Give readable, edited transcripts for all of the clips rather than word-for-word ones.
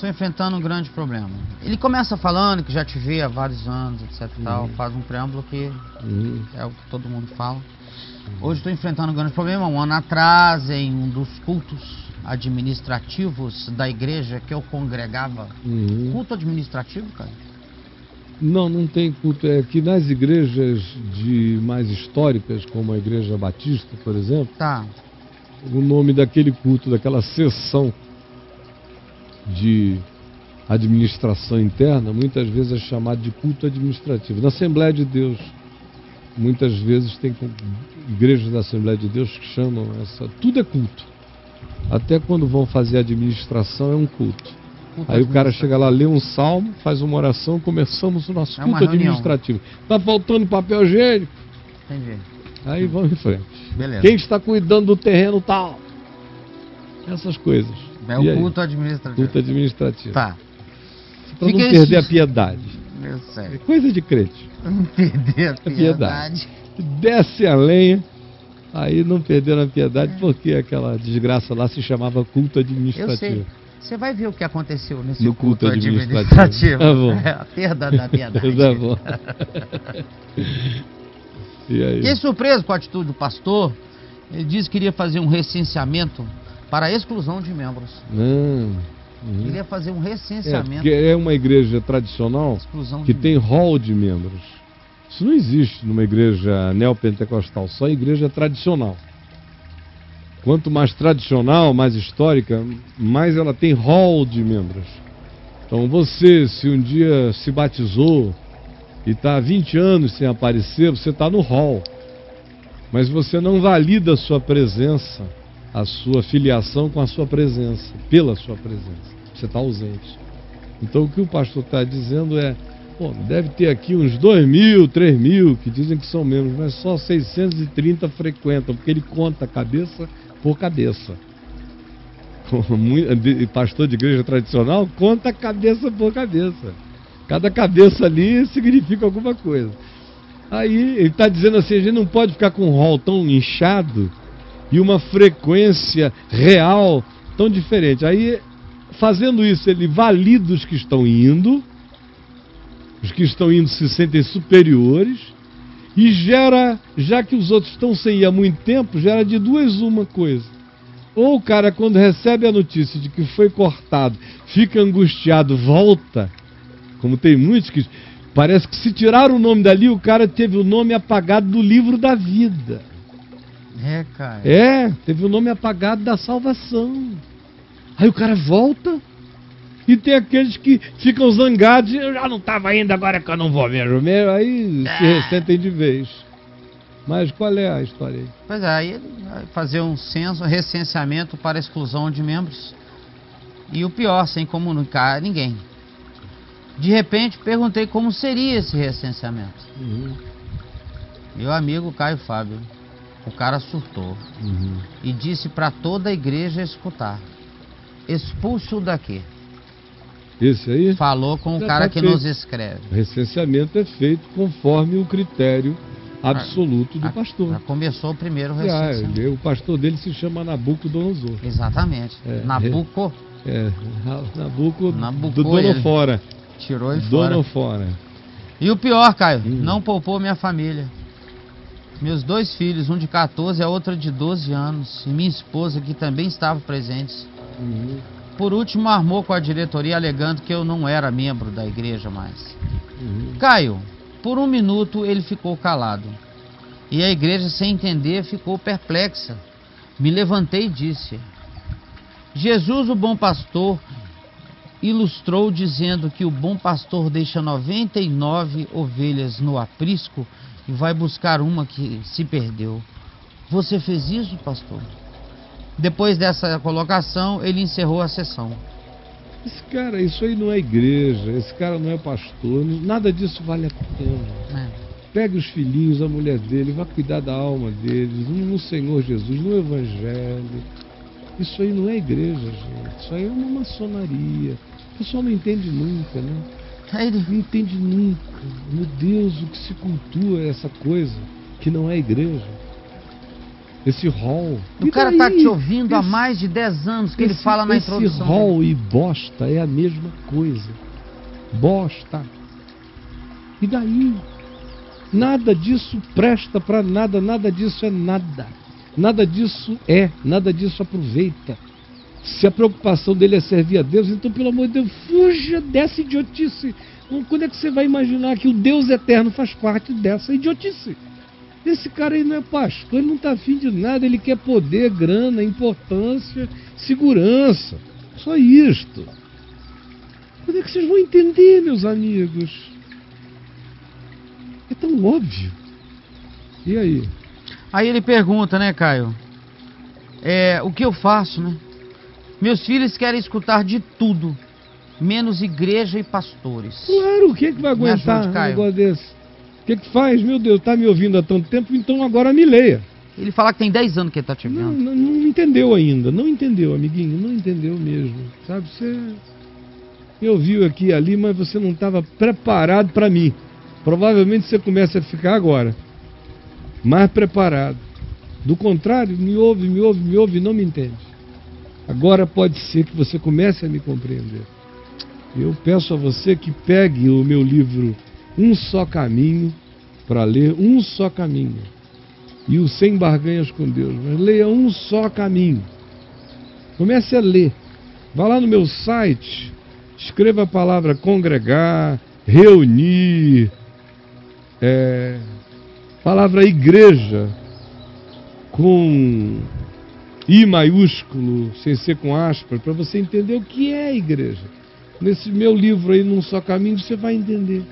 estou enfrentando um grande problema. Ele começa falando que já te vê há vários anos, etc e tal, faz um preâmbulo que é o que todo mundo fala. Hoje estou enfrentando um grande problema. Um ano atrás, em um dos cultos administrativos da igreja que eu congregava, culto administrativo, cara? Não, não tem culto. É que nas igrejas mais históricas, como a Igreja Batista, por exemplo, Tá. o nome daquele culto, daquela sessão de administração interna, muitas vezes é chamado de culto administrativo. Na Assembleia de Deus, muitas vezes tem igrejas da Assembleia de Deus que chamam essa... Tudo é culto. Até quando vão fazer administração é um culto. Aí o cara chega lá, lê um salmo, faz uma oração, começamos o nosso culto administrativo. Tá faltando papel higiênico? Entendi. Aí vamos em frente. Beleza. Quem está cuidando do terreno tal? Essas coisas. É o culto administrativo. Culto administrativo. Tá. Para não perder a piedade. Eu sei. É coisa de crente. Não perder a piedade. Desce a lenha. Aí não perderam a piedade porque aquela desgraça lá se chamava culto administrativo. Eu sei. Você vai ver o que aconteceu nesse no culto administrativo. Tá bom. A perda da piedade. Tá bom. E aí? Fiquei surpreso com a atitude do pastor. Ele disse que iria fazer um recenseamento para a exclusão de membros. Ele ia fazer um recenseamento. É uma igreja tradicional que tem hall de membros. Isso não existe numa igreja neopentecostal, só igreja tradicional. Quanto mais tradicional, mais histórica, mais ela tem hall de membros. Então você, se um dia se batizou e está há 20 anos sem aparecer, você está no hall. Mas você não valida a sua presença, a sua filiação com a sua presença, pela sua presença. Você está ausente. Então o que o pastor está dizendo é, deve ter aqui uns 2.000, 3.000 que dizem que são membros, mas só 630 frequentam, porque ele conta cabeça por cabeça. Pastor de igreja tradicional conta cabeça por cabeça. Cada cabeça ali significa alguma coisa. Aí ele está dizendo assim, a gente não pode ficar com um hall tão inchado e uma frequência real tão diferente. Aí, fazendo isso, ele valida os que estão indo se sentem superiores, e gera, já que os outros estão sem ir há muito tempo, gera de duas uma coisa. Ou o cara, quando recebe a notícia de que foi cortado, fica angustiado, volta, como tem muitos que... Parece que se tirar o nome dali, o cara teve o nome apagado do livro da vida. Cara. Teve o nome apagado da salvação. Aí o cara volta, e tem aqueles que ficam zangados, eu já não estava indo, agora que eu não vou mesmo. Aí se ressentem de vez. Mas qual é a história aí? Pois é, aí ele vai fazer um recenseamento para a exclusão de membros. E o pior, sem comunicar a ninguém. De repente, perguntei como seria esse recenseamento. Meu amigo Caio Fábio, o cara surtou. E disse para toda a igreja escutar. Expulso daqui. Esse aí? Falou com o cara que nos escreve. O recenseamento é feito conforme o critério absoluto do pastor. Já começou o primeiro recenseamento. O pastor dele se chama Nabucodonosor. Exatamente. Nabuco do dono fora. Tirou ele dono fora. E o pior, Caio, não poupou minha família. Meus dois filhos, um de 14 e a outra de 12 anos. E minha esposa, que também estava presente. Por último, armou com a diretoria alegando que eu não era membro da igreja mais. Caio, por um minuto ele ficou calado. E a igreja, sem entender, ficou perplexa. Me levantei e disse: Jesus, o bom pastor, ilustrou dizendo que o bom pastor deixa 99 ovelhas no aprisco e vai buscar uma que se perdeu. Você fez isso, pastor? Depois dessa colocação, ele encerrou a sessão. Isso aí não é igreja, esse cara não é pastor, nada disso vale a pena. Pegue os filhinhos, a mulher dele, vá cuidar da alma deles, no Senhor Jesus, no Evangelho. Isso aí não é igreja, gente. Isso aí é uma maçonaria. O pessoal não entende nunca, né? Não entende nunca. Meu Deus, o que se cultua é essa coisa que não é igreja. esse rol. O cara tá te ouvindo há mais de 10 anos, que ele fala na introdução. Esse rol e bosta é a mesma coisa. Bosta. E daí? Nada disso presta para nada, nada disso é nada. Nada disso nada disso aproveita. Se a preocupação dele é servir a Deus, então, pelo amor de Deus, fuja dessa idiotice. Quando é que você vai imaginar que o Deus eterno faz parte dessa idiotice? Esse cara aí não é pastor, ele não está afim de nada, ele quer poder, grana, importância, segurança. Só isto. Quando é que vocês vão entender, meus amigos? É tão óbvio. E aí? Aí ele pergunta, né, Caio? O que eu faço, né? Meus filhos querem escutar de tudo, menos igreja e pastores. Claro, o que é que vai aguentar um negócio desse? O que é que faz? Meu Deus, tá me ouvindo há tanto tempo, então agora me leia. Ele fala que tem 10 anos que ele tá te vendo. Não entendeu ainda, não entendeu, amiguinho, não entendeu mesmo. Sabe, você me ouviu aqui e ali, mas você não estava preparado para mim. Provavelmente você começa a ficar agora mais preparado. Do contrário, me ouve e não me entende. Agora pode ser que você comece a me compreender. Eu peço a você que pegue o meu livro Um Só Caminho, para ler Um Só Caminho, e o Sem Barganhas com Deus, mas leia Um Só Caminho. Comece a ler. Vá lá no meu site, escreva a palavra congregar, reunir, palavra igreja, com I maiúsculo, sem ser com aspas, para você entender o que é a igreja. Nesse meu livro aí, Num Só Caminho, você vai entender.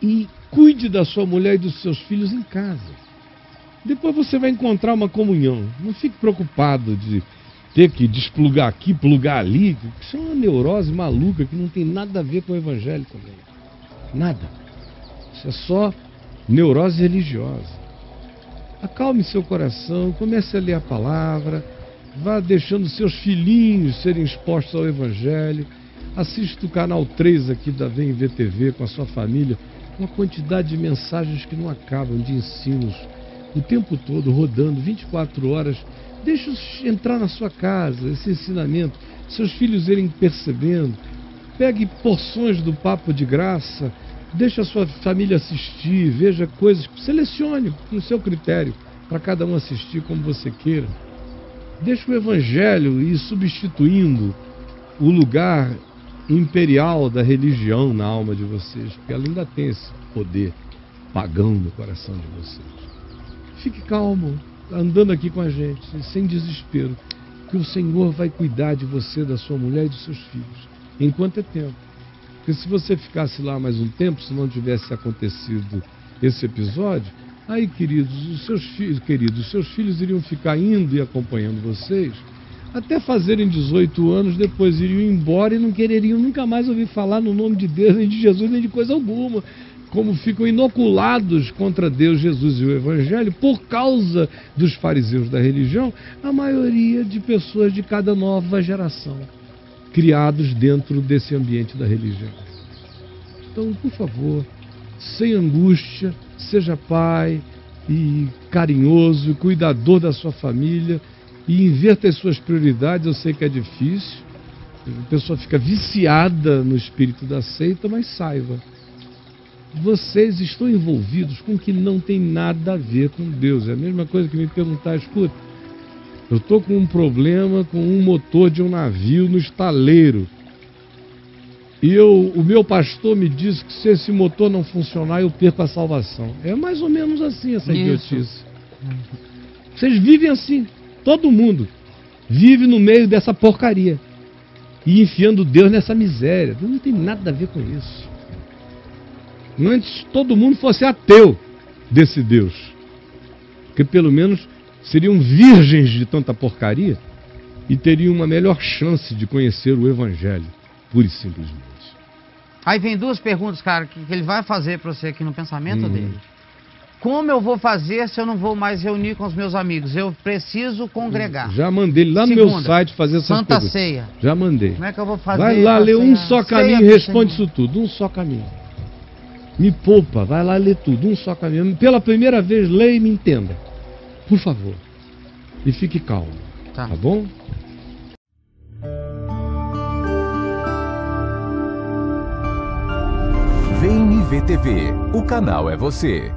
E cuide da sua mulher e dos seus filhos em casa. Depois você vai encontrar uma comunhão. Não fique preocupado de ter que desplugar aqui, plugar ali. Isso é uma neurose maluca que não tem nada a ver com o evangelho também. Nada. Isso é só neurose religiosa. Acalme seu coração, comece a ler a palavra, vá deixando seus filhinhos serem expostos ao evangelho. Assista o canal 3 aqui da VMV-TV com a sua família. Uma quantidade de mensagens que não acabam, de ensinos, o tempo todo, rodando, 24 horas. Deixa-os entrar na sua casa, esse ensinamento, seus filhos irem percebendo. Pegue porções do Papo de Graça, deixa a sua família assistir, veja coisas, selecione no seu critério, para cada um assistir como você queira. Deixa o Evangelho ir substituindo o lugar imperial da religião na alma de vocês, porque ela ainda tem esse poder pagão no coração de vocês. Fique calmo, andando aqui com a gente, sem desespero, que o Senhor vai cuidar de você, da sua mulher e dos seus filhos, enquanto é tempo. Porque se você ficasse lá mais um tempo, se não tivesse acontecido esse episódio, aí, os seus filhos iriam ficar indo e acompanhando vocês, até fazerem 18 anos, depois iriam embora e não quereriam nunca mais ouvir falar no nome de Deus, nem de Jesus, nem de coisa alguma. Como ficam inoculados contra Deus, Jesus e o Evangelho, por causa dos fariseus da religião, a maioria de pessoas de cada nova geração, criados dentro desse ambiente da religião. Então, por favor, sem angústia, seja pai e carinhoso, cuidador da sua família, e inverta as suas prioridades. Eu sei que é difícil, a pessoa fica viciada no espírito da seita, mas saiba, vocês estão envolvidos com o que não tem nada a ver com Deus. É a mesma coisa que me perguntar: escuta, eu estou com um problema com um motor de um navio no estaleiro, e o meu pastor me disse que se esse motor não funcionar, eu perco a salvação. É mais ou menos assim essa idiotice. Vocês vivem assim. Todo mundo vive no meio dessa porcaria e enfiando Deus nessa miséria. Não tem nada a ver com isso. Antes todo mundo fosse ateu desse Deus, porque pelo menos seriam virgens de tanta porcaria e teriam uma melhor chance de conhecer o Evangelho, pura e simplesmente. Aí vem duas perguntas, cara, que ele vai fazer para você aqui no pensamento dele. Como eu vou fazer se eu não vou mais reunir com os meus amigos? Eu preciso congregar. Já mandei lá no meu site fazer essas Santa perguntas. Ceia. Já mandei. Como é que eu vou fazer? Vai lá ler Um Só Caminho e responde isso tudo. Um só caminho. Me poupa, vai lá ler tudo. Um só caminho. Pela primeira vez, leia e me entenda. Por favor. E fique calmo. Tá bom? VNV TV. O canal é você.